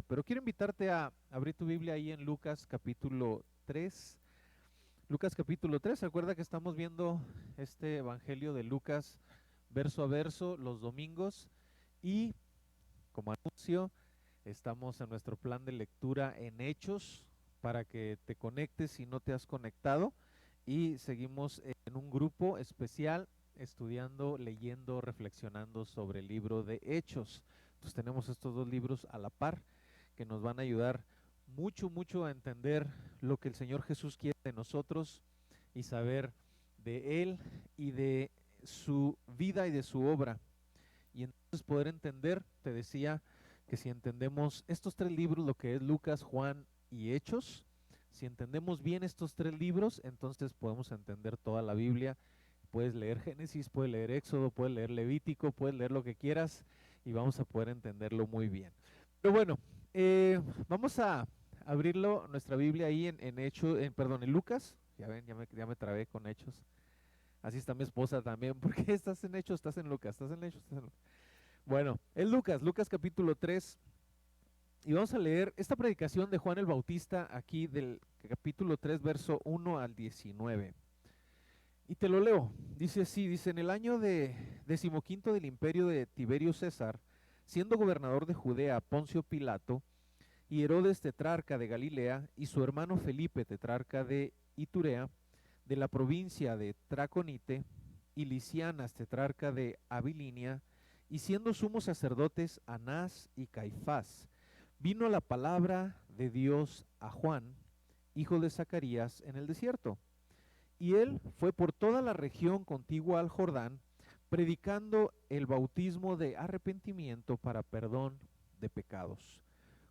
Pero quiero invitarte a abrir tu Biblia ahí en Lucas capítulo 3. Lucas capítulo 3, recuerda que estamos viendo este Evangelio de Lucas verso a verso los domingos y como anuncio estamos en nuestro plan de lectura en Hechos para que te conectes si no te has conectado y seguimos en un grupo especial estudiando, leyendo, reflexionando sobre el libro de Hechos. Entonces tenemos estos dos libros a la par que nos van a ayudar mucho a entender lo que el Señor Jesús quiere de nosotros y saber de Él y de su vida y de su obra. Y entonces poder entender, te decía, que si entendemos estos tres libros, lo que es Lucas, Juan y Hechos, si entendemos bien estos tres libros, entonces podemos entender toda la Biblia. Puedes leer Génesis, puedes leer Éxodo, puedes leer Levítico, puedes leer lo que quieras y vamos a poder entenderlo muy bien. Pero bueno, vamos a abrirlo, nuestra Biblia ahí en Hechos, perdón, en Lucas. Ya ven, ya me trabé con Hechos. Así está mi esposa también. ¿Por qué estás en Hechos? Estás en Lucas, estás en Hechos, estás en Lucas. Bueno, es Lucas capítulo 3. Y vamos a leer esta predicación de Juan el Bautista aquí del capítulo 3, verso 1 al 19. Y te lo leo. Dice así, dice, en el año de decimoquinto del imperio de Tiberio César, siendo gobernador de Judea Poncio Pilato, y Herodes tetrarca de Galilea, y su hermano Felipe tetrarca de Iturea, de la provincia de Traconite, y Lisianas tetrarca de Abilinia, y siendo sumos sacerdotes Anás y Caifás, vino la palabra de Dios a Juan, hijo de Zacarías, en el desierto. Y él fue por toda la región contigua al Jordán, predicando el bautismo de arrepentimiento para perdón de pecados,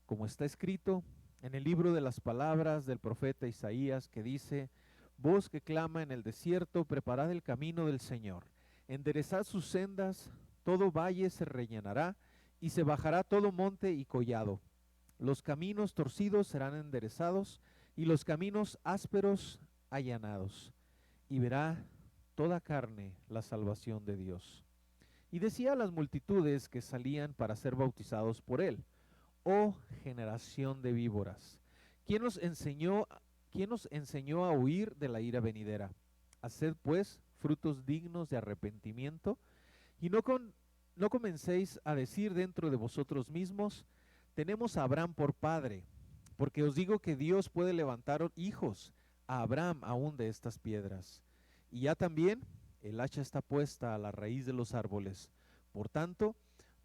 como está escrito en el libro de las palabras del profeta Isaías, que dice: voz que clama en el desierto, preparad el camino del Señor, enderezad sus sendas, todo valle se rellenará, y se bajará todo monte y collado. Los caminos torcidos serán enderezados, y los caminos ásperos allanados, y verá toda carne la salvación de Dios. Y decía a las multitudes que salían para ser bautizados por él: oh generación de víboras, ¿quién nos enseñó, quién nos enseñó a huir de la ira venidera? Haced pues frutos dignos de arrepentimiento, y no comencéis a decir dentro de vosotros mismos: tenemos a Abraham por padre, porque os digo que Dios puede levantar hijos a Abraham aún de estas piedras. Y ya también el hacha está puesta a la raíz de los árboles. Por tanto,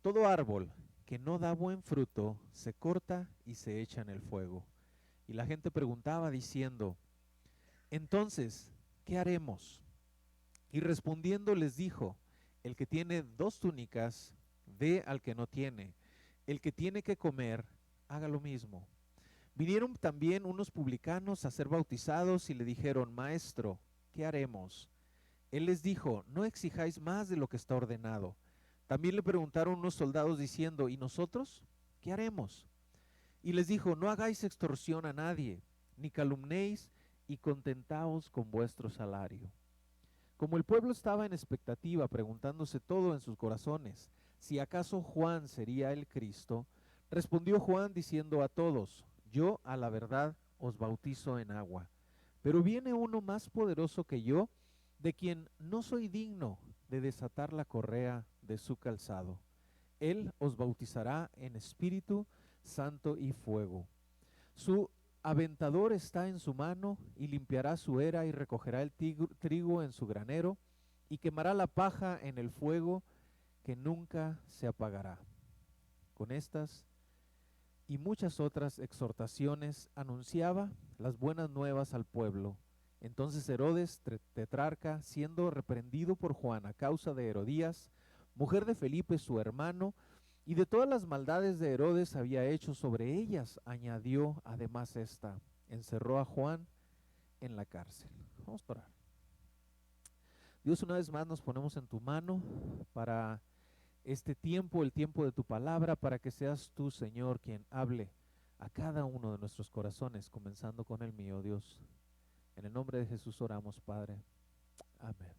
todo árbol que no da buen fruto se corta y se echa en el fuego. Y la gente preguntaba diciendo: entonces, ¿qué haremos? Y respondiendo les dijo: el que tiene dos túnicas, dé al que no tiene; el que tiene que comer, haga lo mismo. Vinieron también unos publicanos a ser bautizados y le dijeron: maestro, ¿qué haremos? Él les dijo: no exijáis más de lo que está ordenado. También le preguntaron unos soldados diciendo: ¿y nosotros qué haremos? Y les dijo: no hagáis extorsión a nadie, ni calumnéis, y contentaos con vuestro salario. Como el pueblo estaba en expectativa, preguntándose todo en sus corazones si acaso Juan sería el Cristo, respondió Juan diciendo a todos: yo a la verdad os bautizo en agua, pero viene uno más poderoso que yo, de quien no soy digno de desatar la correa de su calzado. Él os bautizará en Espíritu Santo y fuego. Su aventador está en su mano, y limpiará su era y recogerá el trigo en su granero, y quemará la paja en el fuego que nunca se apagará. Con estas y muchas otras exhortaciones anunciaba las buenas nuevas al pueblo. Entonces Herodes tetrarca, siendo reprendido por Juan a causa de Herodías, mujer de Felipe su hermano, y de todas las maldades de Herodes había hecho sobre ellas, añadió además esta: encerró a Juan en la cárcel. Vamos a orar. Dios, una vez más nos ponemos en tu mano para este tiempo, el tiempo de tu palabra, para que seas tú, Señor, quien hable a cada uno de nuestros corazones, comenzando con el mío, Dios. En el nombre de Jesús oramos, Padre. Amén.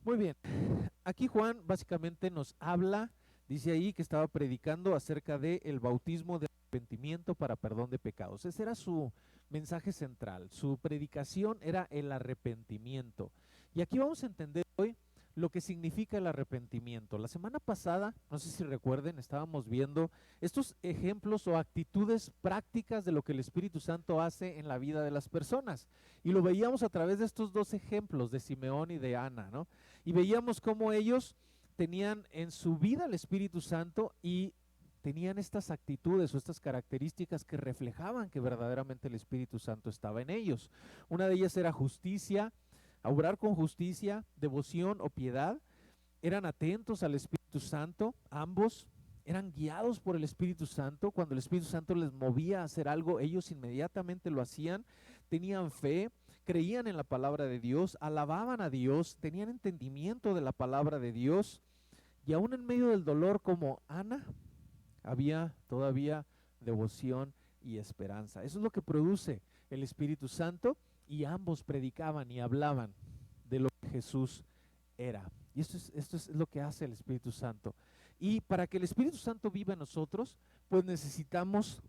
Muy bien. Aquí Juan básicamente nos habla Dice ahí que estaba predicando acerca de el bautismo de arrepentimiento para perdón de pecados. Ese era su mensaje central. Su predicación era el arrepentimiento. Y aquí vamos a entender hoy lo que significa el arrepentimiento. La semana pasada, no sé si recuerden, estábamos viendo estos ejemplos o actitudes prácticas de lo que el Espíritu Santo hace en la vida de las personas. Y lo veíamos a través de estos dos ejemplos de Simeón y de Ana, ¿no? Y veíamos cómo ellos tenían en su vida el Espíritu Santo y tenían estas actitudes o estas características que reflejaban que verdaderamente el Espíritu Santo estaba en ellos. Una de ellas era justicia, obrar con justicia, devoción o piedad. Eran atentos al Espíritu Santo, ambos eran guiados por el Espíritu Santo. Cuando el Espíritu Santo les movía a hacer algo, ellos inmediatamente lo hacían. Tenían fe, creían en la palabra de Dios, alababan a Dios, tenían entendimiento de la palabra de Dios. Y aún en medio del dolor, como Ana, había todavía devoción y esperanza. Eso es lo que produce el Espíritu Santo, y ambos predicaban y hablaban de lo que Jesús era. Y esto es lo que hace el Espíritu Santo. Y para que el Espíritu Santo viva en nosotros, pues necesitamos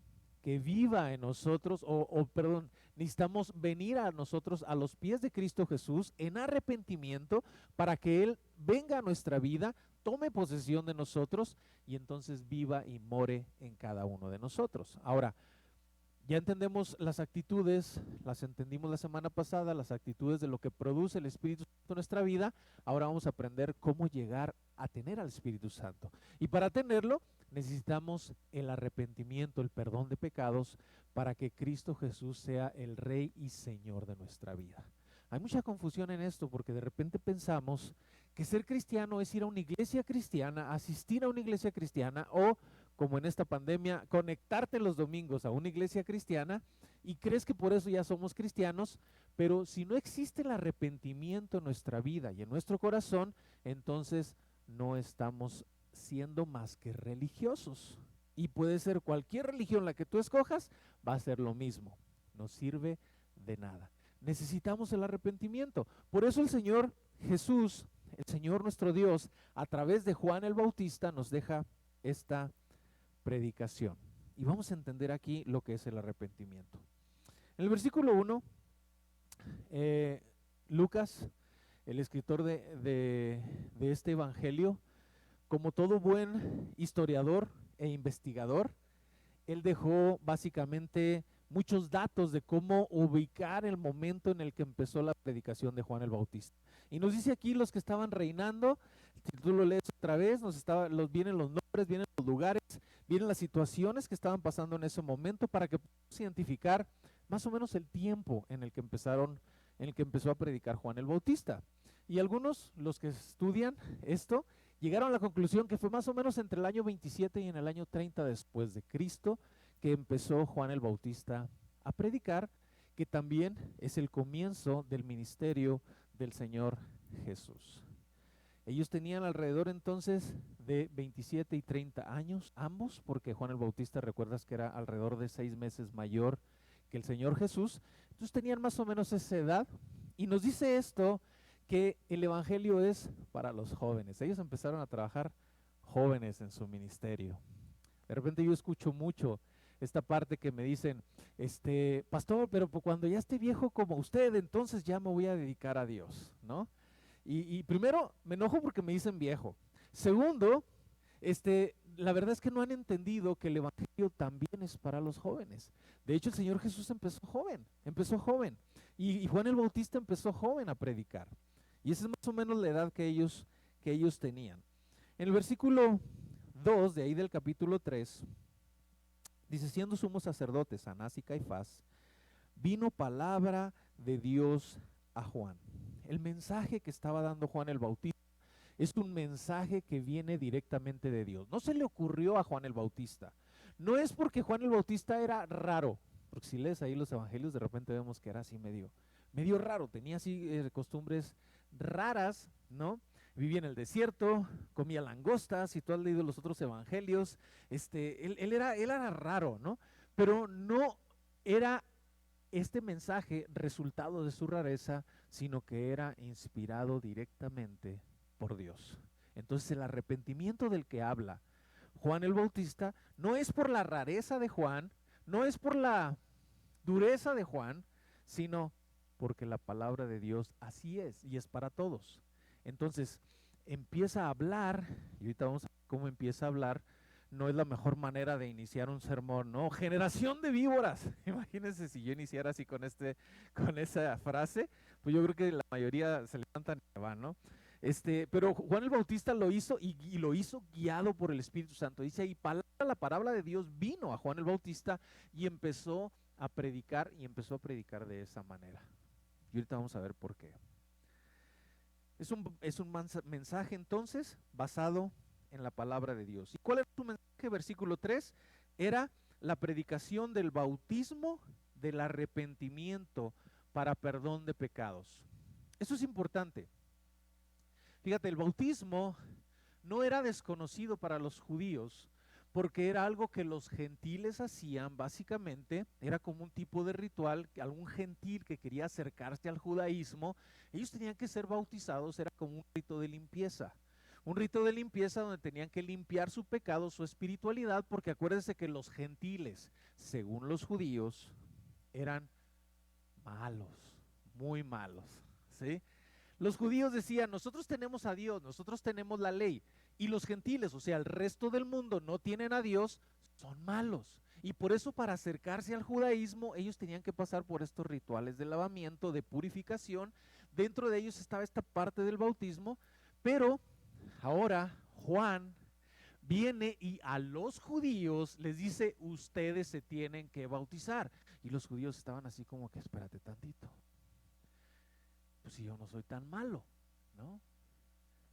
que viva en nosotros, perdón, necesitamos venir a nosotros a los pies de Cristo Jesús en arrepentimiento para que Él venga a nuestra vida, tome posesión de nosotros y entonces viva y more en cada uno de nosotros. Ahora, ya entendemos las actitudes, las entendimos la semana pasada, las actitudes de lo que produce el Espíritu Santo en nuestra vida. Ahora vamos a aprender cómo llegar a tener al Espíritu Santo. Y para tenerlo necesitamos el arrepentimiento, el perdón de pecados, para que Cristo Jesús sea el Rey y Señor de nuestra vida. Hay mucha confusión en esto porque de repente pensamos que ser cristiano es ir a una iglesia cristiana, asistir a una iglesia cristiana o, como en esta pandemia, conectarte los domingos a una iglesia cristiana y crees que por eso ya somos cristianos, pero si no existe el arrepentimiento en nuestra vida y en nuestro corazón, entonces no estamos siendo más que religiosos. Y puede ser cualquier religión la que tú escojas, va a ser lo mismo, no sirve de nada. Necesitamos el arrepentimiento. Por eso el Señor Jesús, el Señor nuestro Dios, a través de Juan el Bautista nos deja esta predicación. Y vamos a entender aquí lo que es el arrepentimiento. En el versículo 1, Lucas, el escritor de este evangelio, como todo buen historiador e investigador, él dejó básicamente muchos datos de cómo ubicar el momento en el que empezó la predicación de Juan el Bautista. Y nos dice aquí los que estaban reinando. Si tú lo lees otra vez, vienen los nombres, vienen los lugares, vienen las situaciones que estaban pasando en ese momento para que podamos identificar más o menos el tiempo en el que empezó a predicar Juan el Bautista. Y algunos, los que estudian esto, llegaron a la conclusión que fue más o menos entre el año 27 y en el año 30 después de Cristo que empezó Juan el Bautista a predicar, que también es el comienzo del ministerio del Señor Jesús. Ellos tenían alrededor entonces de 27 y 30 años, ambos, porque Juan el Bautista, recuerdas que era alrededor de 6 meses mayor que el Señor Jesús. Entonces tenían más o menos esa edad, y nos dice esto, que el evangelio es para los jóvenes. Ellos empezaron a trabajar jóvenes en su ministerio. De repente yo escucho mucho esta parte que me dicen, pastor, pero cuando ya esté viejo como usted, entonces ya me voy a dedicar a Dios, ¿no? Y primero, me enojo porque me dicen viejo. Segundo, la verdad es que no han entendido que el evangelio también es para los jóvenes. De hecho, el Señor Jesús empezó joven. Y Juan el Bautista empezó joven a predicar. Y esa es más o menos la edad que ellos tenían. En el versículo 2 de ahí del capítulo 3, dice, siendo sumos sacerdotes Anás y Caifás, vino palabra de Dios a Juan. El mensaje que estaba dando Juan el Bautista es un mensaje que viene directamente de Dios. No se le ocurrió a Juan el Bautista. No es porque Juan el Bautista era raro, porque si lees ahí los evangelios de repente vemos que era así medio raro, tenía así costumbres raras, ¿no? Vivía en el desierto, comía langostas. Si tú has leído los otros evangelios, él era raro, ¿no? Pero no era este mensaje resultado de su rareza, sino que era inspirado directamente por Dios. Entonces el arrepentimiento del que habla Juan el Bautista no es por la rareza de Juan, no es por la dureza de Juan, sino porque la palabra de Dios así es y es para todos. Entonces empieza a hablar, y ahorita vamos a ver cómo empieza a hablar. No es la mejor manera de iniciar un sermón, ¿no? Generación de víboras. Imagínense si yo iniciara así con esa frase, pues yo creo que la mayoría se levantan y van, ¿no? Pero Juan el Bautista lo hizo y lo hizo guiado por el Espíritu Santo. Dice ahí, la palabra de Dios vino a Juan el Bautista y empezó a predicar de esa manera. Y ahorita vamos a ver por qué. Es un mensaje entonces basado en la palabra de Dios. ¿Y cuál era su mensaje? Versículo 3, era la predicación del bautismo, del arrepentimiento para perdón de pecados. Eso es importante. Fíjate, el bautismo no era desconocido para los judíos, porque era algo que los gentiles hacían. Básicamente era como un tipo de ritual, que algún gentil que quería acercarse al judaísmo, ellos tenían que ser bautizados, era como un rito de limpieza. Un rito de limpieza donde tenían que limpiar su pecado, su espiritualidad, porque acuérdense que los gentiles, según los judíos, eran malos, muy malos, ¿sí? Los judíos decían, nosotros tenemos a Dios, nosotros tenemos la ley, y los gentiles, o sea, el resto del mundo no tienen a Dios, son malos. Y por eso para acercarse al judaísmo, ellos tenían que pasar por estos rituales de lavamiento, de purificación. Dentro de ellos estaba esta parte del bautismo, pero ahora Juan viene y a los judíos les dice, ustedes se tienen que bautizar. Y los judíos estaban así como que, espérate tantito. Pues si yo no soy tan malo, ¿no?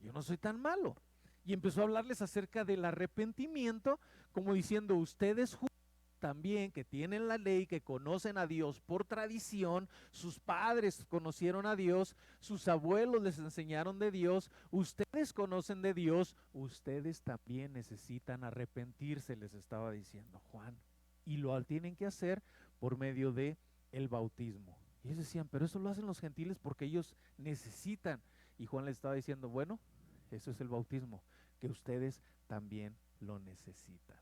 Yo no soy tan malo. Y empezó a hablarles acerca del arrepentimiento, como diciendo, ustedes también que tienen la ley, que conocen a Dios por tradición, sus padres conocieron a Dios, sus abuelos les enseñaron de Dios, ustedes conocen de Dios, ustedes también necesitan arrepentirse, les estaba diciendo Juan. Y lo tienen que hacer por medio de el bautismo. Y ellos decían, pero eso lo hacen los gentiles porque ellos necesitan. Y Juan les estaba diciendo, bueno, eso es el bautismo, que ustedes también lo necesitan.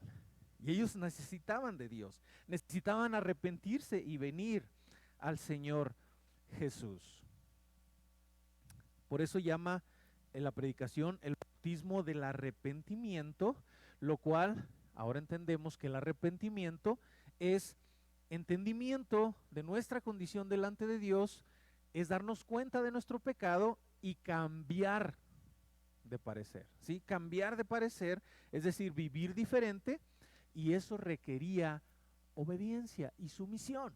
Y ellos necesitaban de Dios, necesitaban arrepentirse y venir al Señor Jesús. Por eso llama en la predicación el bautismo del arrepentimiento, lo cual ahora entendemos que el arrepentimiento es entendimiento de nuestra condición delante de Dios, es darnos cuenta de nuestro pecado y cambiar de parecer, ¿sí? Cambiar de parecer, es decir, vivir diferente, y eso requería obediencia y sumisión.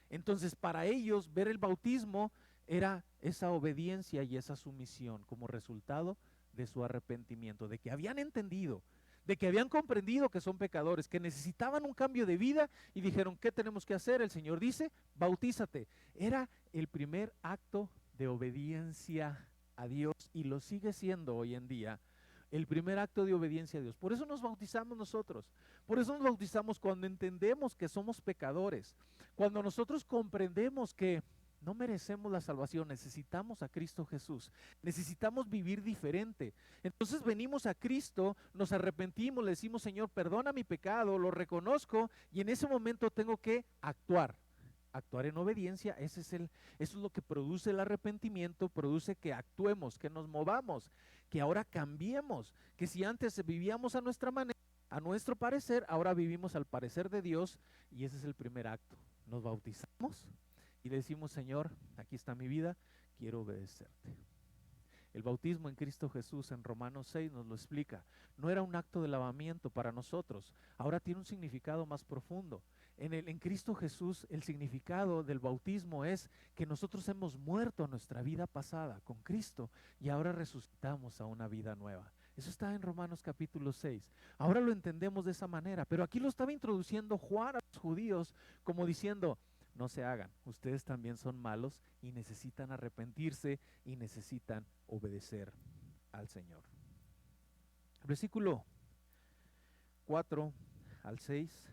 Entonces, para ellos, ver el bautismo era esa obediencia y esa sumisión como resultado de su arrepentimiento, de que habían entendido, de que habían comprendido que son pecadores, que necesitaban un cambio de vida y dijeron, ¿qué tenemos que hacer? El Señor dice, bautízate. Era el primer acto de obediencia a Dios y lo sigue siendo hoy en día, el primer acto de obediencia a Dios. Por eso nos bautizamos nosotros, por eso nos bautizamos cuando entendemos que somos pecadores, cuando nosotros comprendemos que no merecemos la salvación, necesitamos a Cristo Jesús, necesitamos vivir diferente. Entonces venimos a Cristo, nos arrepentimos, le decimos, Señor, perdona mi pecado, lo reconozco, y en ese momento tengo que actuar en obediencia. Eso es lo que produce el arrepentimiento, produce que actuemos, que nos movamos, que ahora cambiemos, que si antes vivíamos a nuestra manera, a nuestro parecer, ahora vivimos al parecer de Dios, y ese es el primer acto. Nos bautizamos y le decimos, Señor, aquí está mi vida, quiero obedecerte. El bautismo en Cristo Jesús en Romanos 6 nos lo explica. No era un acto de lavamiento para nosotros, ahora tiene un significado más profundo. En Cristo Jesús el significado del bautismo es que nosotros hemos muerto a nuestra vida pasada con Cristo y ahora resucitamos a una vida nueva. Eso está en Romanos capítulo 6. Ahora lo entendemos de esa manera, pero aquí lo estaba introduciendo Juan a los judíos como diciendo, no se hagan, ustedes también son malos y necesitan arrepentirse y necesitan obedecer al Señor. Versículo 4 al 6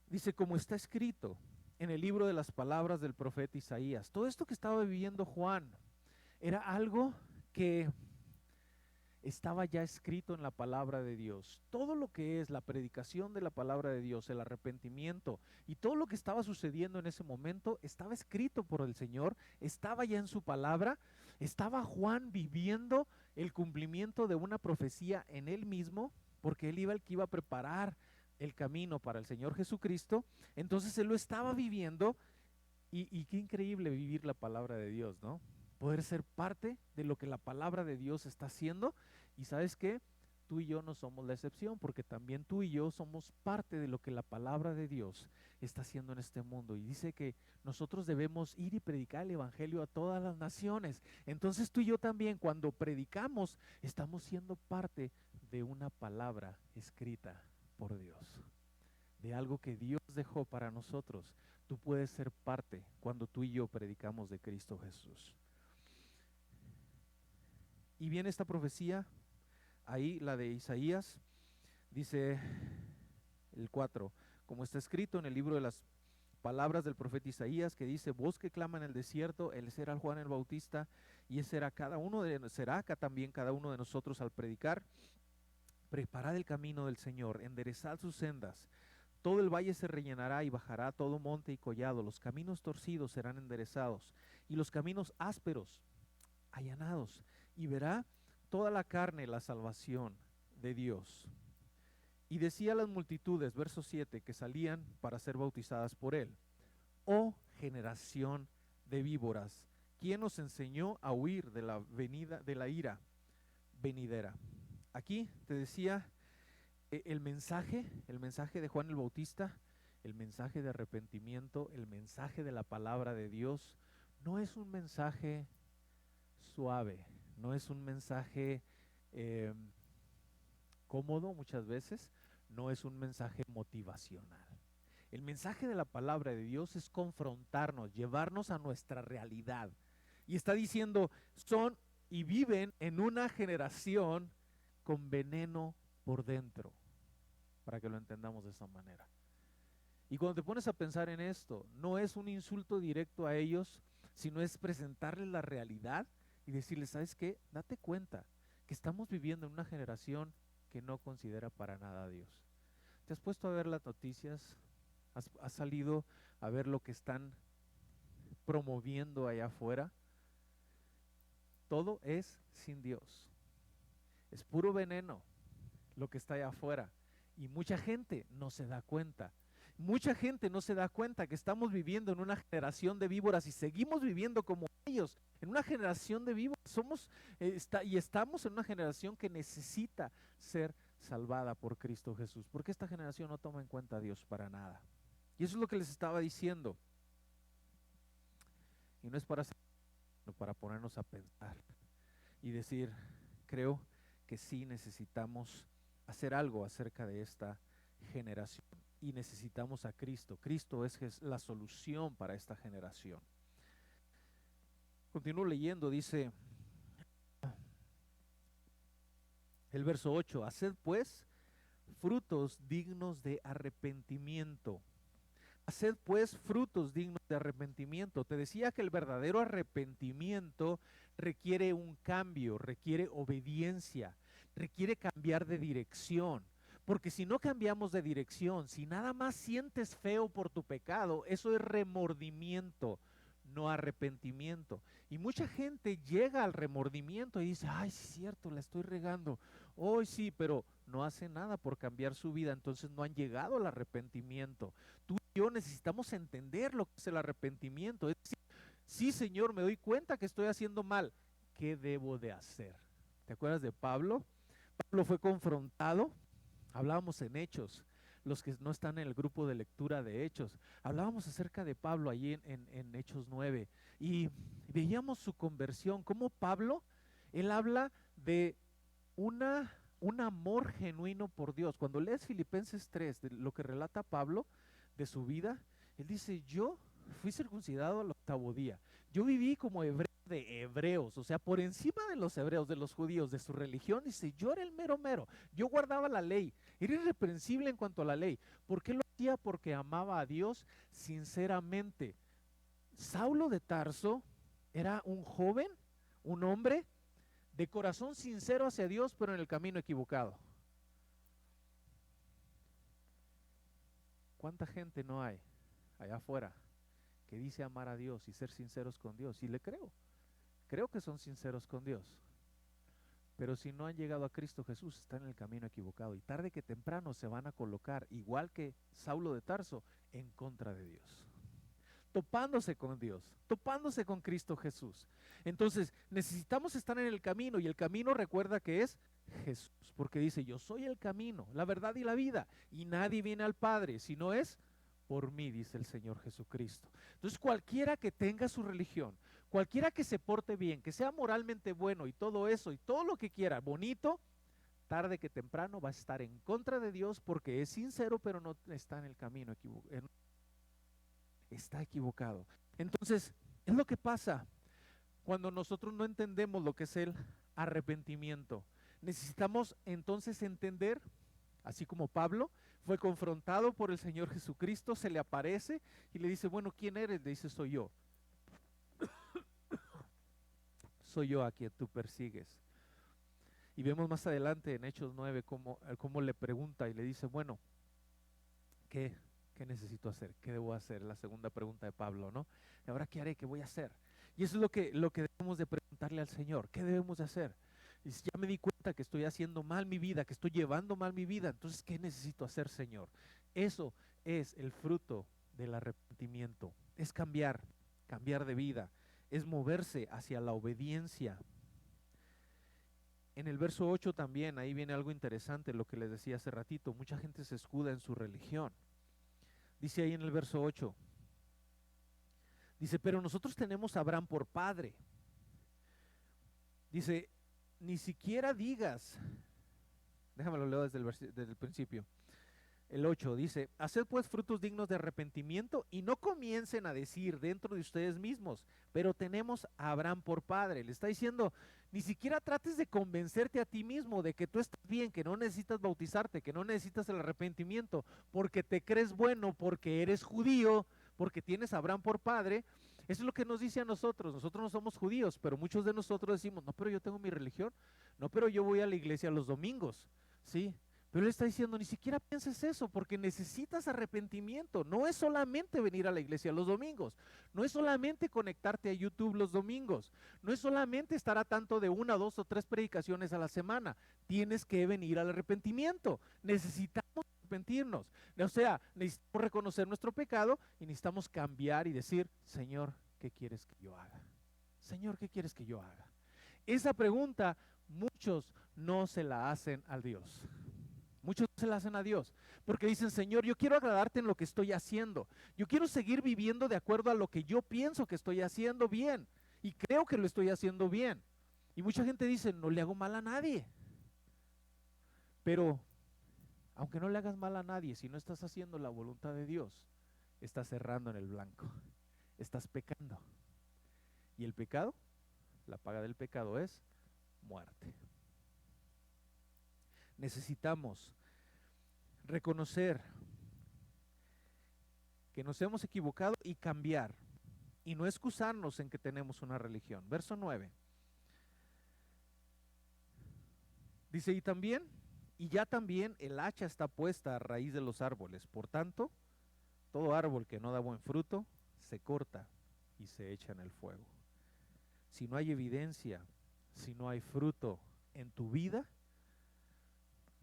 dice, como está escrito en el libro de las palabras del profeta Isaías. Todo esto que estaba viviendo Juan era algo que estaba ya escrito en la palabra de Dios. Todo lo que es la predicación de la palabra de Dios, el arrepentimiento y todo lo que estaba sucediendo en ese momento estaba escrito por el Señor, estaba ya en su palabra. Estaba Juan viviendo el cumplimiento de una profecía en él mismo, porque él iba el que iba a preparar el camino para el Señor Jesucristo. Entonces él lo estaba viviendo. Y qué increíble vivir la palabra de Dios, ¿no? Poder ser parte de lo que la palabra de Dios está haciendo. Y ¿sabes qué? Tú y yo no somos la excepción, porque también tú y yo somos parte de lo que la palabra de Dios está haciendo en este mundo. Y dice que nosotros debemos ir y predicar el evangelio a todas las naciones. Entonces tú y yo también, cuando predicamos, estamos siendo parte de una palabra escrita por Dios, de algo que Dios dejó para nosotros. Tú puedes ser parte cuando tú y yo predicamos de Cristo Jesús. Y viene esta profecía, ahí la de Isaías, dice el 4, como está escrito en el libro de las palabras del profeta Isaías, que dice: voz que clama en el desierto, él será Juan el Bautista, y será acá también cada uno de nosotros al predicar: preparad el camino del Señor, enderezad sus sendas. Todo el valle se rellenará y bajará todo monte y collado, los caminos torcidos serán enderezados y los caminos ásperos allanados, y verá toda la carne la salvación de Dios. Y decía a las multitudes, verso 7, que salían para ser bautizadas por él: oh generación de víboras, ¿quién os enseñó a huir de la ira venidera? Aquí te decía el mensaje de Juan el Bautista, el mensaje de arrepentimiento, el mensaje de la palabra de Dios, no es un mensaje suave, no es un mensaje cómodo muchas veces, no es un mensaje motivacional. El mensaje de la palabra de Dios es confrontarnos, llevarnos a nuestra realidad. Y está diciendo, son y viven en una generación con veneno por dentro, para que lo entendamos de esa manera. Y cuando te pones a pensar en esto, no es un insulto directo a ellos, sino es presentarles la realidad y decirles: ¿sabes qué? Date cuenta que estamos viviendo en una generación que no considera para nada a Dios. ¿Te has puesto a ver las noticias? ¿Has salido a ver lo que están promoviendo allá afuera? Todo es sin Dios. Es puro veneno lo que está allá afuera. Y mucha gente no se da cuenta. Mucha gente no se da cuenta que estamos viviendo en una generación de víboras y seguimos viviendo como ellos, en una generación de víboras. Estamos en una generación que necesita ser salvada por Cristo Jesús, porque esta generación no toma en cuenta a Dios para nada. Y eso es lo que les estaba diciendo. Y no es para ponernos a pensar y decir: creo que sí necesitamos hacer algo acerca de esta generación y necesitamos a Cristo. Cristo es la solución para esta generación. Continúo leyendo, dice el verso 8: haced pues frutos dignos de arrepentimiento. Haced pues frutos dignos de arrepentimiento. Te decía que el verdadero arrepentimiento requiere un cambio, requiere obediencia, requiere cambiar de dirección. Porque si no cambiamos de dirección, si nada más sientes feo por tu pecado, eso es remordimiento, no arrepentimiento. Y mucha gente llega al remordimiento y dice: ay, sí es cierto, la estoy regando. Hoy sí, pero no hace nada por cambiar su vida, entonces no han llegado al arrepentimiento. Tú y yo necesitamos entender lo que es el arrepentimiento. Es decir, sí, Señor, me doy cuenta que estoy haciendo mal. ¿Qué debo de hacer? ¿Te acuerdas de Pablo? Pablo fue confrontado. Hablábamos en Hechos, los que no están en el grupo de lectura de Hechos, hablábamos acerca de Pablo allí en Hechos 9 y veíamos su conversión, como Pablo, él habla de un amor genuino por Dios. Cuando lees Filipenses 3, de lo que relata Pablo de su vida, él dice: yo fui circuncidado al 8º día, yo viví como hebreo de hebreos, o sea, por encima de los hebreos, de los judíos, de su religión. Dice: yo era el mero mero, yo guardaba la ley, era irreprensible en cuanto a la ley. ¿Por qué lo hacía? Porque amaba a Dios sinceramente. Saulo de Tarso era un joven, un hombre de corazón sincero hacia Dios, pero en el camino equivocado. ¿Cuánta gente no hay allá afuera que dice amar a Dios y ser sinceros con Dios? Y le creo que son sinceros con Dios. Pero si no han llegado a Cristo Jesús, están en el camino equivocado. Y tarde que temprano se van a colocar, igual que Saulo de Tarso, en contra de Dios. Topándose con Dios, topándose con Cristo Jesús. Entonces, necesitamos estar en el camino. Y el camino, recuerda que es Jesús. Porque dice, yo soy el camino, la verdad y la vida. Y nadie viene al Padre, si no es por mí, dice el Señor Jesucristo. Entonces, cualquiera que tenga su religión, cualquiera que se porte bien, que sea moralmente bueno y todo eso y todo lo que quiera, bonito, tarde que temprano va a estar en contra de Dios porque es sincero, pero no está en el camino equivocado. Está equivocado. Entonces, es lo que pasa cuando nosotros no entendemos lo que es el arrepentimiento. Necesitamos entonces entender, así como Pablo fue confrontado por el Señor Jesucristo, se le aparece y le dice, bueno, ¿quién eres? Le dice, soy yo. Soy yo a quien tú persigues. Y vemos más adelante en Hechos 9 cómo le pregunta y le dice, bueno, ¿qué necesito hacer? ¿Qué debo hacer? La segunda pregunta de Pablo, ¿no? ¿Y ahora qué haré? ¿Qué voy a hacer? Y eso es lo que debemos de preguntarle al Señor. ¿Qué debemos de hacer? Y si ya me di cuenta que estoy haciendo mal mi vida, que estoy llevando mal mi vida, entonces, ¿qué necesito hacer, Señor? Eso es el fruto del arrepentimiento. Es cambiar de vida. Es moverse hacia la obediencia. En el verso 8 también, ahí viene algo interesante, lo que les decía hace ratito. Mucha gente se escuda en su religión. Dice ahí en el verso 8, dice, pero nosotros tenemos a Abraham por padre. Dice, ni siquiera digas, déjame lo leo desde el principio. El 8 dice, haced pues frutos dignos de arrepentimiento y no comiencen a decir dentro de ustedes mismos, pero tenemos a Abraham por padre. Le está diciendo, ni siquiera trates de convencerte a ti mismo de que tú estás bien, que no necesitas bautizarte, que no necesitas el arrepentimiento, porque te crees bueno, porque eres judío, porque tienes a Abraham por padre. Eso es lo que nos dice a nosotros. Nosotros no somos judíos, pero muchos de nosotros decimos, no, pero yo tengo mi religión, no, pero yo voy a la iglesia los domingos, ¿sí? Pero él está diciendo, ni siquiera pienses eso, porque necesitas arrepentimiento. No es solamente venir a la iglesia los domingos, no es solamente conectarte a YouTube los domingos, no es solamente estar a tanto de 1, 2 o 3 predicaciones a la semana. Tienes que venir al arrepentimiento. Necesitamos arrepentirnos. O sea, necesitamos reconocer nuestro pecado y necesitamos cambiar y decir, Señor, ¿qué quieres que yo haga? Señor, ¿qué quieres que yo haga? Esa pregunta muchos no se la hacen al Dios. Muchos se la hacen a Dios, porque dicen, Señor, yo quiero agradarte en lo que estoy haciendo. Yo quiero seguir viviendo de acuerdo a lo que yo pienso que estoy haciendo bien. Y creo que lo estoy haciendo bien. Y mucha gente dice, no le hago mal a nadie. Pero, aunque no le hagas mal a nadie, si no estás haciendo la voluntad de Dios, estás errando en el blanco. Estás pecando. Y el pecado, la paga del pecado es muerte. Necesitamos reconocer que nos hemos equivocado y cambiar, y no excusarnos en que tenemos una religión. Verso 9. Dice, y ya también el hacha está puesta a raíz de los árboles. Por tanto, todo árbol que no da buen fruto, se corta y se echa en el fuego. Si no hay evidencia, si no hay fruto en tu vida,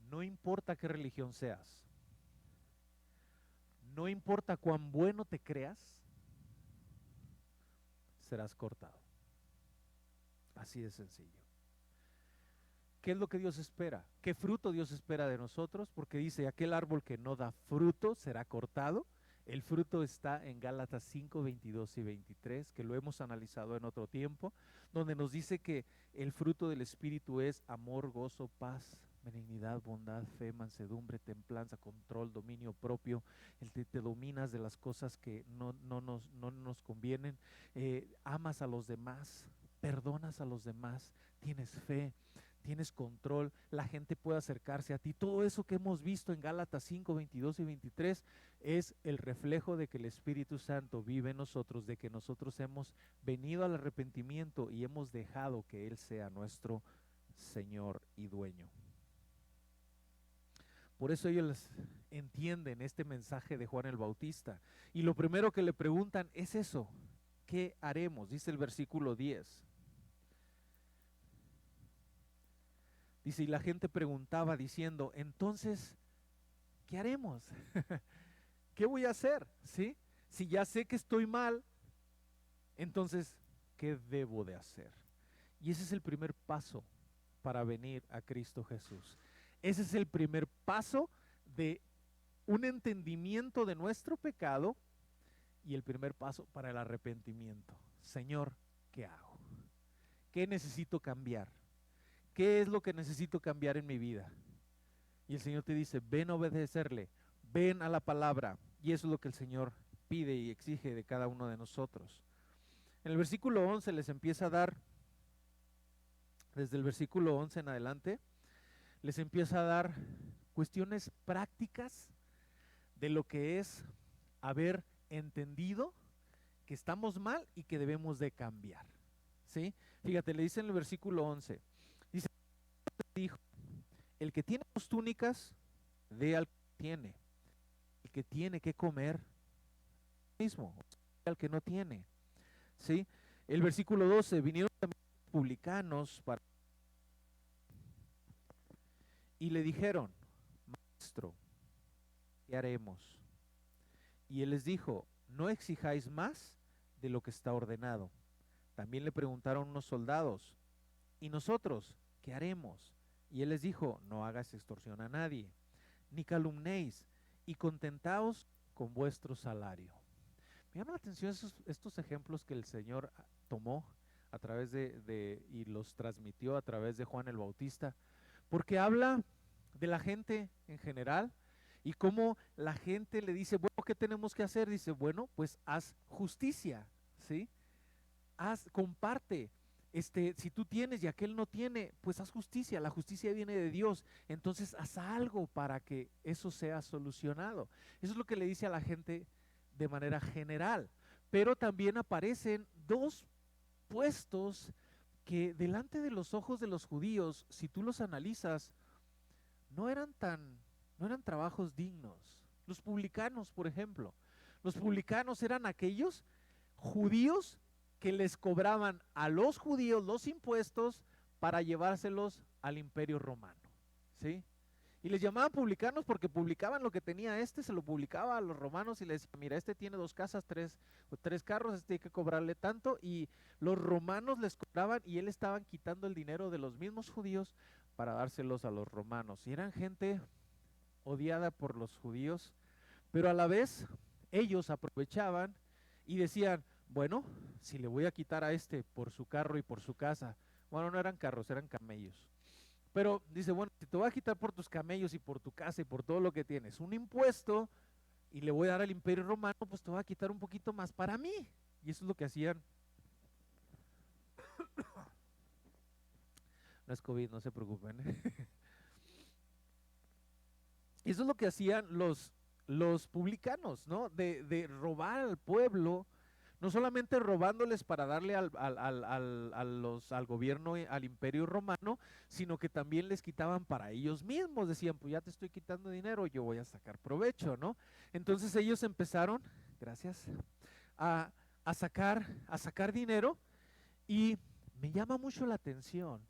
no importa qué religión seas, no importa cuán bueno te creas, serás cortado. Así de sencillo. ¿Qué es lo que Dios espera? ¿Qué fruto Dios espera de nosotros? Porque dice, aquel árbol que no da fruto será cortado. El fruto está en Gálatas 5, 22 y 23, que lo hemos analizado en otro tiempo, donde nos dice que el fruto del Espíritu es amor, gozo, paz, benignidad, bondad, fe, mansedumbre, templanza, control, dominio propio. Te dominas de las cosas que no nos convienen, amas a los demás, perdonas a los demás, tienes fe, tienes control, la gente puede acercarse a ti. Todo eso que hemos visto en Gálatas 5, 22 y 23 es el reflejo de que el Espíritu Santo vive en nosotros, de que nosotros hemos venido al arrepentimiento y hemos dejado que Él sea nuestro Señor y dueño. Por eso ellos entienden este mensaje de Juan el Bautista. Y lo primero que le preguntan es eso: ¿qué haremos? Dice el versículo 10. Dice, y la gente preguntaba diciendo, entonces, ¿qué haremos? ¿Qué voy a hacer? ¿Sí? Si ya sé que estoy mal, entonces, ¿qué debo de hacer? Y ese es el primer paso para venir a Cristo Jesús. Ese es el primer paso de un entendimiento de nuestro pecado y el primer paso para el arrepentimiento. Señor, ¿qué hago? ¿Qué necesito cambiar? ¿Qué es lo que necesito cambiar en mi vida? Y el Señor te dice, ven a obedecerle, ven a la palabra. Y eso es lo que el Señor pide y exige de cada uno de nosotros. En el versículo 11 les empieza a dar, desde el versículo 11 en adelante, les empieza a dar cuestiones prácticas de lo que es haber entendido que estamos mal y que debemos de cambiar. ¿Sí? Fíjate, le dice en el versículo 11, dice, dijo, el que tiene 2 túnicas, dé al que tiene. El que tiene que comer, mismo, al que no tiene. ¿Sí? El versículo 12, vinieron también publicanos y le dijeron, maestro, ¿qué haremos? Y él les dijo, no exijáis más de lo que está ordenado. También le preguntaron unos soldados, ¿y nosotros qué haremos? Y él les dijo, no hagas extorsión a nadie, ni calumnéis, y contentaos con vuestro salario. Me llama la atención estos ejemplos que el Señor tomó a través y los transmitió a través de Juan el Bautista, porque habla de la gente en general y cómo la gente le dice, bueno, ¿qué tenemos que hacer? Dice, bueno, pues haz justicia, ¿sí? Comparte. Si tú tienes y aquel no tiene, pues haz justicia, la justicia viene de Dios, entonces haz algo para que eso sea solucionado. Eso es lo que le dice a la gente de manera general, pero también aparecen 2 puestos que delante de los ojos de los judíos, si tú los analizas, no eran trabajos dignos. Los publicanos, por ejemplo, los publicanos eran aquellos judíos que les cobraban a los judíos los impuestos para llevárselos al Imperio Romano, ¿sí? Y les llamaban publicanos porque publicaban lo que tenía se lo publicaba a los romanos y les decía, mira, tiene 2 casas, 3 carros, hay que cobrarle tanto, y los romanos les cobraban y él estaban quitando el dinero de los mismos judíos para dárselos a los romanos. Y eran gente odiada por los judíos, pero a la vez ellos aprovechaban y decían, bueno, si le voy a quitar a por su carro y por su casa, bueno, no eran carros, eran camellos. Pero dice, bueno, si te voy a quitar por tus camellos y por tu casa y por todo lo que tienes un impuesto y le voy a dar al Imperio Romano, pues te voy a quitar un poquito más para mí. Y eso es lo que hacían. No es COVID, no se preocupen. Eso es lo que hacían los publicanos, ¿no? De robar al pueblo, no solamente robándoles para darle al gobierno, al Imperio Romano, sino que también les quitaban para ellos mismos. Decían, pues ya te estoy quitando dinero, yo voy a sacar provecho, ¿no? Entonces ellos empezaron, gracias, a sacar dinero, y me llama mucho la atención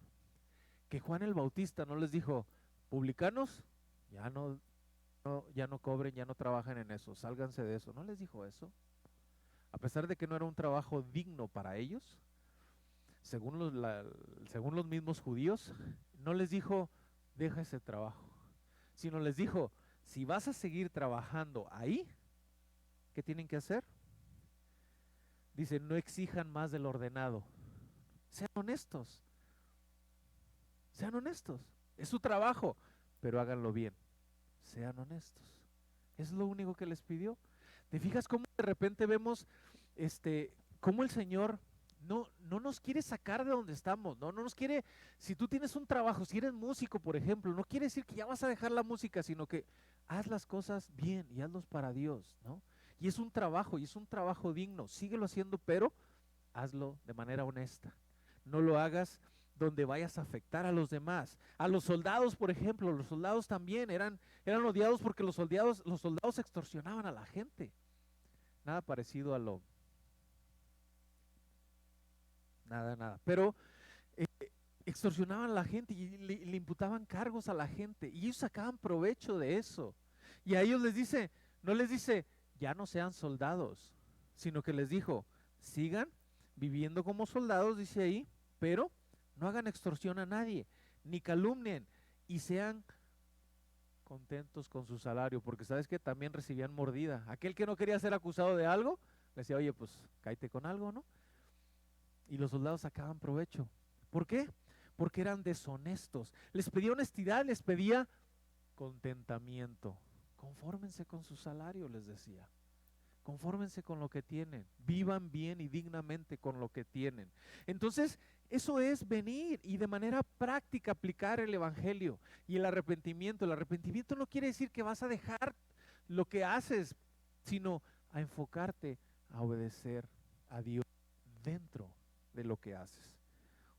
que Juan el Bautista no les dijo, publicanos, ya no cobren, ya no trabajen en eso, sálganse de eso. No les dijo eso. A pesar de que no era un trabajo digno para ellos, según los mismos judíos, no les dijo, deja ese trabajo, sino les dijo, si vas a seguir trabajando ahí, ¿qué tienen que hacer? Dice, no exijan más del ordenado. Sean honestos. Sean honestos. Es su trabajo, pero háganlo bien. Sean honestos. Es lo único que les pidió. ¿Te fijas cómo de repente vemos cómo el Señor no nos quiere sacar de donde estamos, no nos quiere? Si tú tienes un trabajo, si eres músico, por ejemplo, no quiere decir que ya vas a dejar la música, sino que haz las cosas bien y hazlos para Dios, ¿no? Y es un trabajo digno, síguelo haciendo, pero hazlo de manera honesta. No lo hagas donde vayas a afectar a los demás. A los soldados, por ejemplo, los soldados también eran odiados porque los soldados extorsionaban a la gente. Nada parecido a lo, nada. Pero eh, extorsionaban a la gente y le imputaban cargos a la gente y ellos sacaban provecho de eso. Y a ellos les dice, no les dice, ya no sean soldados, sino que les dijo, sigan viviendo como soldados, dice ahí, pero no hagan extorsión a nadie, ni calumnien y sean contentos con su salario, porque sabes que también recibían mordida. Aquel que no quería ser acusado de algo, le decía, oye, pues cáete con algo, ¿no? Y los soldados sacaban provecho. ¿Por qué? Porque eran deshonestos. Les pedía honestidad, les pedía contentamiento. Confórmense con su salario, les decía. Confórmense con lo que tienen. Vivan bien y dignamente con lo que tienen. Entonces, eso es venir y de manera práctica aplicar el evangelio y el arrepentimiento. El arrepentimiento no quiere decir que vas a dejar lo que haces, sino a enfocarte a obedecer a Dios dentro de lo que haces.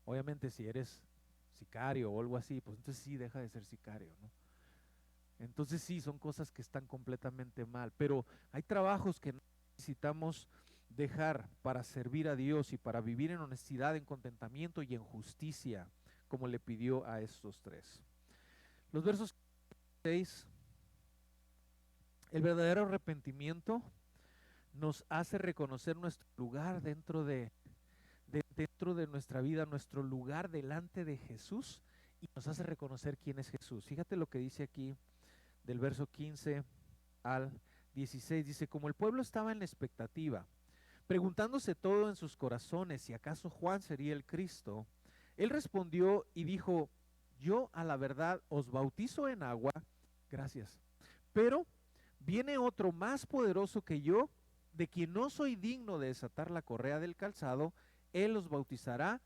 Obviamente si eres sicario o algo así, pues entonces sí deja de ser sicario, ¿no? Entonces sí, son cosas que están completamente mal, pero hay trabajos que necesitamos dejar para servir a Dios y para vivir en honestidad, en contentamiento y en justicia, como le pidió a estos tres. Los versos 6, el verdadero arrepentimiento nos hace reconocer nuestro lugar dentro de nuestra vida, nuestro lugar delante de Jesús, y nos hace reconocer quién es Jesús. Fíjate lo que dice aquí del verso 15 al 16, dice, como el pueblo estaba en la expectativa, preguntándose todo en sus corazones si acaso Juan sería el Cristo, él respondió y dijo, yo a la verdad os bautizo en agua, gracias, pero viene otro más poderoso que yo, de quien no soy digno de desatar la correa del calzado, él os bautizará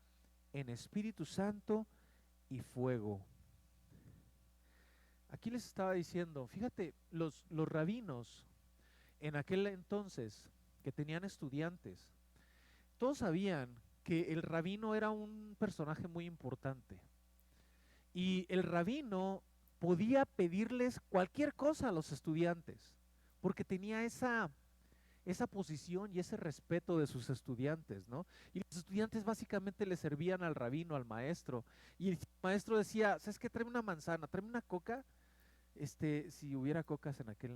en Espíritu Santo y fuego. Aquí les estaba diciendo, fíjate, los rabinos en aquel entonces que tenían estudiantes, todos sabían que el rabino era un personaje muy importante. Y el rabino podía pedirles cualquier cosa a los estudiantes, porque tenía esa posición y ese respeto de sus estudiantes, ¿no? Y los estudiantes básicamente le servían al rabino, al maestro. Y el maestro decía, ¿sabes qué? Tráeme una manzana, tráeme una coca. Si hubiera cocas en aquel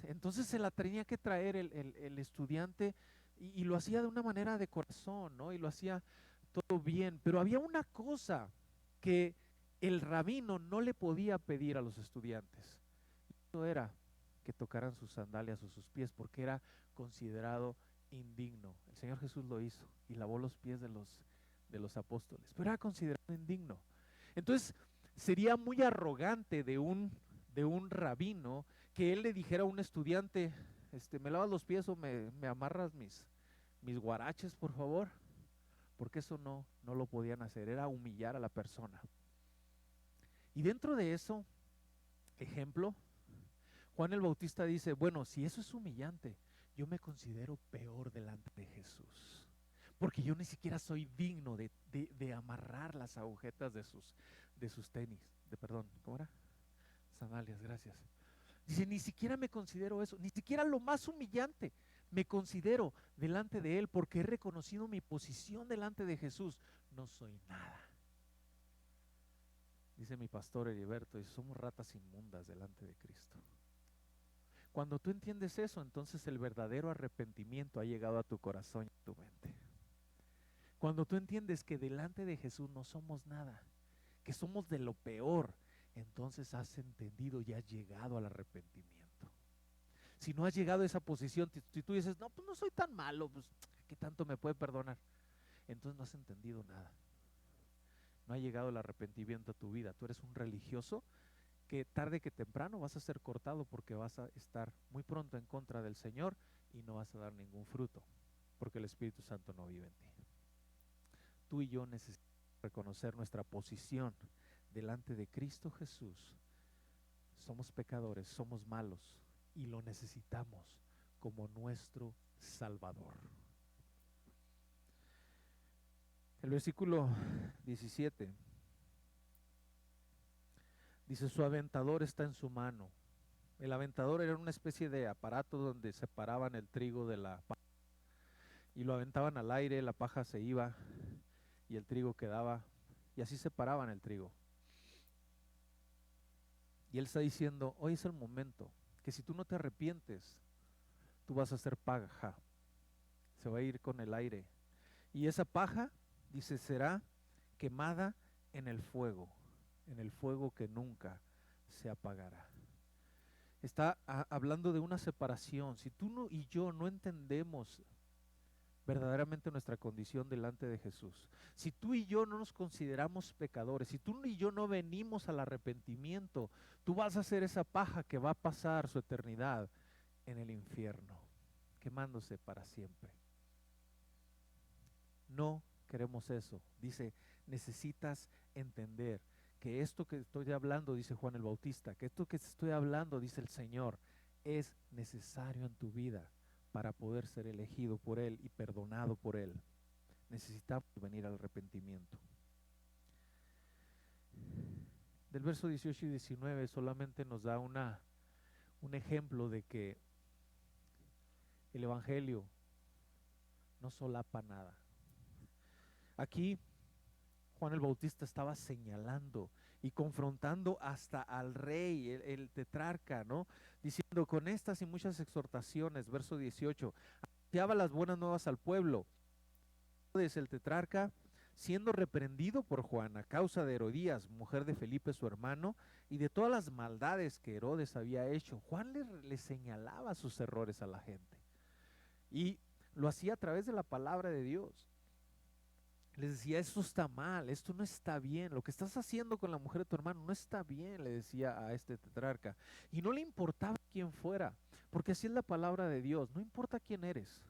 entonces se la tenía que traer el estudiante y lo hacía de una manera de corazón, ¿no? Y lo hacía todo bien, pero había una cosa que el rabino no le podía pedir a los estudiantes. Eso era que tocaran sus sandalias o sus pies, porque era considerado indigno. El Señor Jesús lo hizo y lavó los pies de los apóstoles, pero era considerado indigno. Entonces, sería muy arrogante de un rabino que él le dijera a un estudiante, ¿me lavas los pies o me amarras mis guaraches, por favor? Porque eso no lo podían hacer, era humillar a la persona. Y dentro de eso, ejemplo, Juan el Bautista dice, bueno, si eso es humillante, yo me considero peor delante de Jesús, porque yo ni siquiera soy digno de amarrar las agujetas de sus tenis, perdón, ¿cómo era? Sandalias, gracias. Dice, ni siquiera me considero eso, ni siquiera lo más humillante me considero delante de Él, porque he reconocido mi posición delante de Jesús. No soy nada. Dice mi pastor Heriberto, y somos ratas inmundas delante de Cristo. Cuando tú entiendes eso, entonces el verdadero arrepentimiento ha llegado a tu corazón y a tu mente. Cuando tú entiendes que delante de Jesús no somos nada, que somos de lo peor, entonces has entendido y has llegado al arrepentimiento. Si no has llegado a esa posición, si tú dices, no, pues no soy tan malo, pues ¿qué tanto me puede perdonar? Entonces no has entendido nada. No ha llegado el arrepentimiento a tu vida. Tú eres un religioso que tarde que temprano vas a ser cortado, porque vas a estar muy pronto en contra del Señor y no vas a dar ningún fruto, porque el Espíritu Santo no vive en ti. Tú y yo necesitamos reconocer nuestra posición delante de Cristo Jesús. Somos pecadores, somos malos y lo necesitamos como nuestro Salvador. El versículo 17 dice, su aventador está en su mano. El aventador era una especie de aparato donde separaban el trigo de la paja y lo aventaban al aire, la paja se iba y el trigo quedaba y así separaban el trigo. Y él está diciendo, hoy es el momento que si tú no te arrepientes, tú vas a hacer paja, se va a ir con el aire. Y esa paja, dice, será quemada en el fuego que nunca se apagará. Está hablando de una separación. Si tú no, y yo no entendemos verdaderamente nuestra condición delante de Jesús, si tú y yo no nos consideramos pecadores, si tú y yo no venimos al arrepentimiento, tú vas a hacer esa paja que va a pasar su eternidad en el infierno, quemándose para siempre. No queremos eso. Dice, necesitas entender que esto que estoy hablando, dice Juan el Bautista, que esto que estoy hablando, dice el Señor, es necesario en tu vida para poder ser elegido por Él y perdonado por Él. Necesitamos venir al arrepentimiento. Del verso 18 y 19 solamente nos da un ejemplo de que el Evangelio no solapa nada. Aquí Juan el Bautista estaba señalando y confrontando hasta al rey, el tetrarca, ¿no? Diciendo, con estas y muchas exhortaciones, verso 18, anunciaba las buenas nuevas al pueblo. Desde el tetrarca, siendo reprendido por Juan a causa de Herodías, mujer de Felipe su hermano, y de todas las maldades que Herodes había hecho, Juan le señalaba sus errores a la gente. Y lo hacía a través de la palabra de Dios. Les decía, esto está mal, esto no está bien, lo que estás haciendo con la mujer de tu hermano no está bien, le decía a este tetrarca. Y no le importaba quién fuera, porque así es la palabra de Dios, no importa quién eres,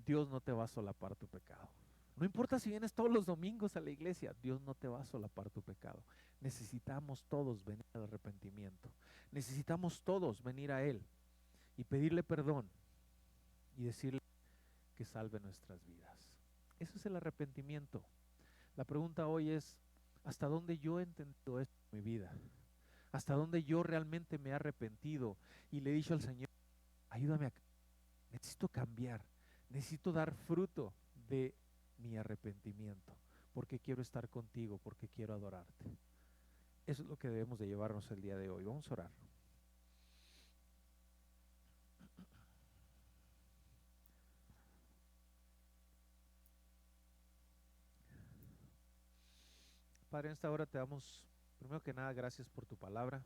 Dios no te va a solapar tu pecado. No importa si vienes todos los domingos a la iglesia, Dios no te va a solapar tu pecado. Necesitamos todos venir al arrepentimiento, necesitamos todos venir a Él y pedirle perdón y decirle que salve nuestras vidas. Eso es el arrepentimiento. La pregunta hoy es, ¿hasta dónde yo he entendido esto en mi vida? ¿Hasta dónde yo realmente me he arrepentido y le he dicho al Señor, ayúdame a, necesito cambiar, necesito dar fruto de mi arrepentimiento, porque quiero estar contigo, porque quiero adorarte? Eso es lo que debemos de llevarnos el día de hoy. Vamos a orar. Padre, en esta hora te damos, primero que nada, gracias por tu palabra.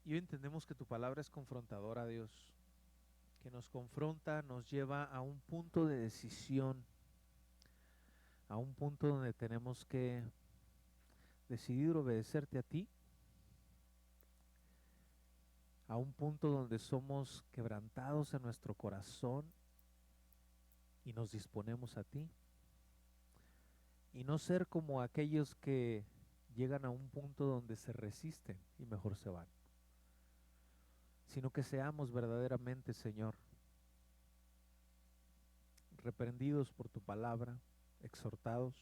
Y hoy entendemos que tu palabra es confrontadora, Dios, que nos confronta, nos lleva a un punto de decisión, a un punto donde tenemos que decidir obedecerte a ti, a un punto donde somos quebrantados en nuestro corazón y nos disponemos a ti, y no ser como aquellos que llegan a un punto donde se resisten y mejor se van, sino que seamos verdaderamente, Señor, reprendidos por tu palabra, exhortados,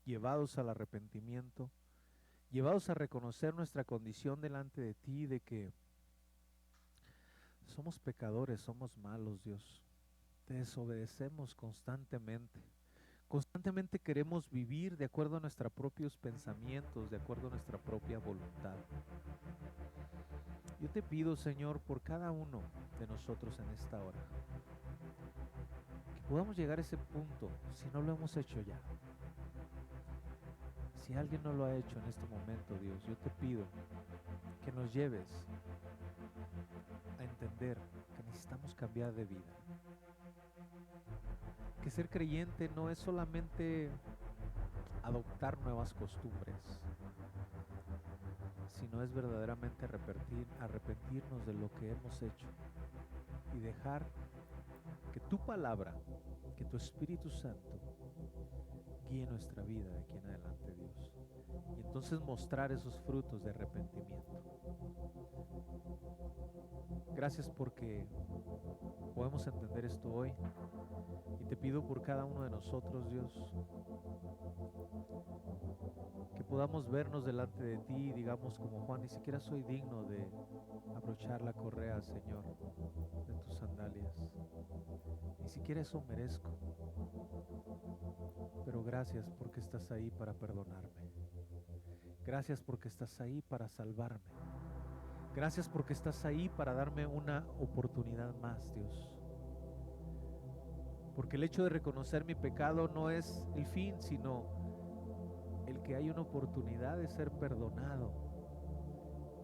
llevados al arrepentimiento, llevados a reconocer nuestra condición delante de ti, de que somos pecadores, somos malos, Dios. Te desobedecemos constantemente. Constantemente queremos vivir de acuerdo a nuestros propios pensamientos, de acuerdo a nuestra propia voluntad. Yo te pido, Señor, por cada uno de nosotros en esta hora, que podamos llegar a ese punto, si no lo hemos hecho ya. Si alguien no lo ha hecho en este momento, Dios, yo te pido que nos lleves a entender que necesitamos cambiar de vida. Que ser creyente no es solamente adoptar nuevas costumbres, sino es verdaderamente arrepentirnos de lo que hemos hecho y dejar que tu palabra, que tu Espíritu Santo guíe nuestra vida de aquí en adelante, Dios. Y entonces mostrar esos frutos de arrepentimiento. Gracias porque podemos entender esto hoy. Y te pido por cada uno de nosotros, Dios, que podamos vernos delante de ti y digamos como Juan, ni siquiera soy digno de abrochar la correa, Señor, de tus sandalias. Ni siquiera eso merezco. Pero gracias porque estás ahí para perdonarme. Gracias porque estás ahí para salvarme. Gracias porque estás ahí para darme una oportunidad más, Dios. Porque el hecho de reconocer mi pecado no es el fin, sino el que hay una oportunidad de ser perdonado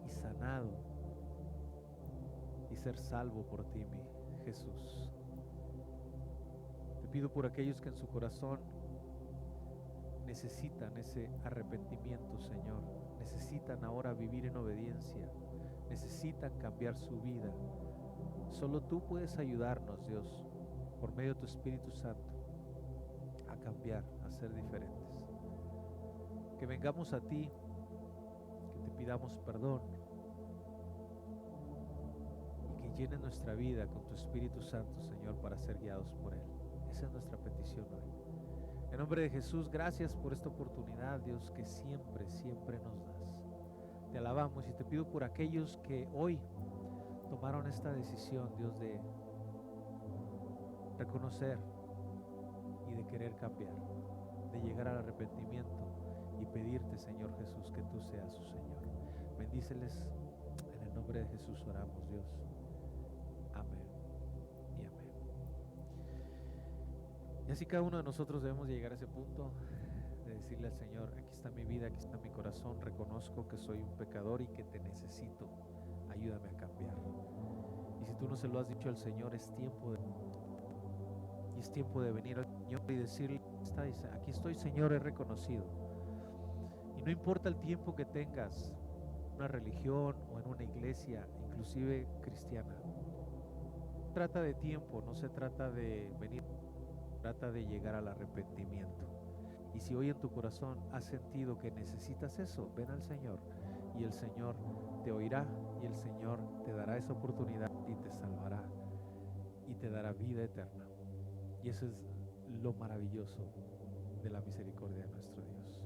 y sanado y ser salvo por ti, mi Jesús. Te pido por aquellos que en su corazón necesitan ese arrepentimiento, Señor. Necesitan ahora vivir en obediencia. Necesitan cambiar su vida. Solo tú puedes ayudarnos, Dios, por medio de tu Espíritu Santo, a cambiar, a ser diferentes. Que vengamos a ti, que te pidamos perdón y que llenes nuestra vida con tu Espíritu Santo, Señor, para ser guiados por Él. Esa es nuestra petición hoy. En nombre de Jesús, gracias por esta oportunidad, Dios, que siempre, siempre nos das. Te alabamos y te pido por aquellos que hoy tomaron esta decisión, Dios, de reconocer y de querer cambiar, de llegar al arrepentimiento y pedirte, Señor Jesús, que tú seas su Señor. Bendíceles, en el nombre de Jesús oramos, Dios. Amén y amén. Y así cada uno de nosotros debemos llegar a ese punto de decirle al Señor, aquí está mi vida, aquí está mi corazón, reconozco que soy un pecador y que te necesito, ayúdame a cambiar. Y si tú no se lo has dicho al Señor, es tiempo de venir al Señor y decirle, aquí estoy, Señor, he reconocido. Y no importa el tiempo que tengas en una religión o en una iglesia, inclusive cristiana. No se trata de tiempo, no se trata de venir, se trata de llegar al arrepentimiento. Y si hoy en tu corazón has sentido que necesitas eso, ven al Señor y el Señor te oirá y el Señor te dará esa oportunidad y te salvará y te dará vida eterna. Y eso es lo maravilloso de la misericordia de nuestro Dios.